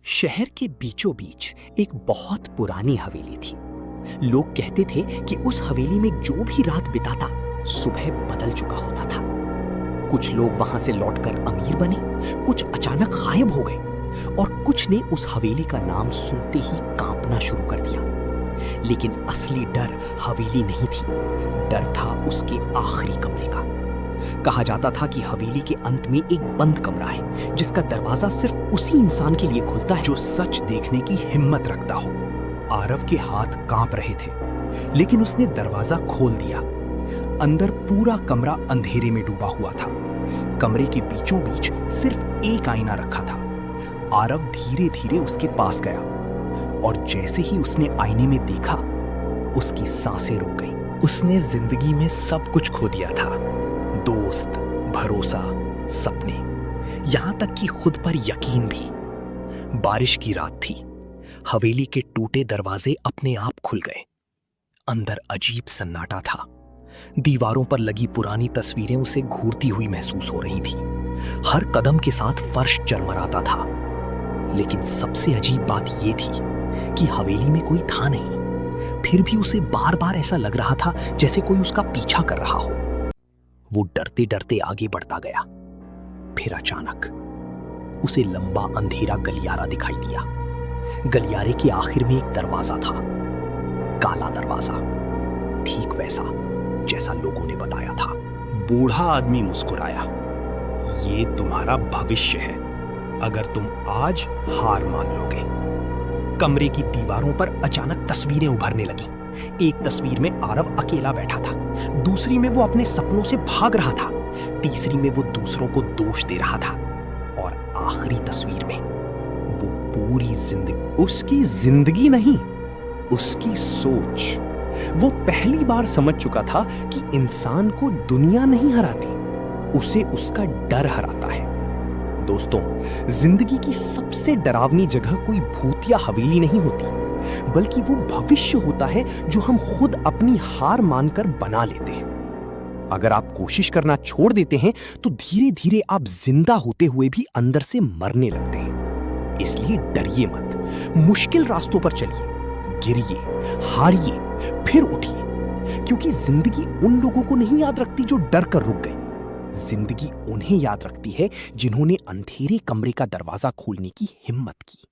शहर के बीचों बीच एक बहुत पुरानी हवेली थी। लोग कहते थे कि उस हवेली में जो भी रात बिताता सुबह बदल चुका होता था। कुछ लोग वहां से लौटकर अमीर बने, कुछ अचानक गायब हो गए और कुछ ने उस हवेली का नाम सुनते ही कांपना शुरू कर दिया। लेकिन असली डर हवेली नहीं थी, डर था उसके आखिरी कमरे का। कहा जाता था कि हवेली के अंत में एक बंद कमरा है जिसका दरवाजा सिर्फ उसी इंसान के लिए खुलता है जो सच देखने की हिम्मत रखता हो। आरव के हाथ कांप रहे थे, लेकिन उसने दरवाजा खोल दिया। अंदर पूरा कमरा अंधेरे में डूबा हुआ था। कमरे के बीचों बीच सिर्फ एक आईना रखा था। आरव धीरे धीरे उसके पास गया और जैसे ही उसने आईने में देखा, उसकी सांसें रुक गईं। उसने जिंदगी में सब कुछ खो दिया था, दोस्त, भरोसा, सपने, यहां तक कि खुद पर यकीन भी। बारिश की रात थी। हवेली के टूटे दरवाजे अपने आप खुल गए। अंदर अजीब सन्नाटा था। दीवारों पर लगी पुरानी तस्वीरें उसे घूरती हुई महसूस हो रही थी। हर कदम के साथ फर्श चरमराता था। लेकिन सबसे अजीब बात यह थी कि हवेली में कोई था नहीं। फिर भी उसे बार बार ऐसा लग रहा था जैसे कोई उसका पीछा कर रहा हो। वो डरते डरते आगे बढ़ता गया। फिर अचानक उसे लंबा अंधेरा गलियारा दिखाई दिया। गलियारे के आखिर में एक दरवाजा था, काला दरवाजा, ठीक वैसा जैसा लोगों ने बताया था। बूढ़ा आदमी मुस्कुराया। ये तुम्हारा भविष्य है, अगर तुम आज हार मान लोगे। कमरे की दीवारों पर अचानक तस्वीरें उभरने लगीं। एक तस्वीर में आरव अकेला बैठा था, दूसरी में वो अपने सपनों से भाग रहा था, तीसरी में वो दूसरों को दोष दे रहा था और आखिरी तस्वीर में वो पूरी जिंदगी, उसकी जिंदगी नहीं, उसकी सोच। वो पहली बार समझ चुका था कि इंसान को दुनिया नहीं हराती, उसे उसका डर हराता है। दोस्तों, जिंदगी की सबसे डरावनी जगह कोई भूत या हवेली नहीं होती, बल्कि वो भविष्य होता है जो हम खुद अपनी हार मानकर बना लेते हैं। अगर आप कोशिश करना छोड़ देते हैं तो धीरे धीरे आप जिंदा होते हुए भी अंदर से मरने लगते हैं। इसलिए डरिए मत, मुश्किल रास्तों पर चलिए, गिरिए, हारिए, फिर उठिए, क्योंकि जिंदगी उन लोगों को नहीं याद रखती जो डर कर रुक गए। जिंदगी उन्हें याद रखती है जिन्होंने अंधेरे कमरे का दरवाजा खोलने की हिम्मत की।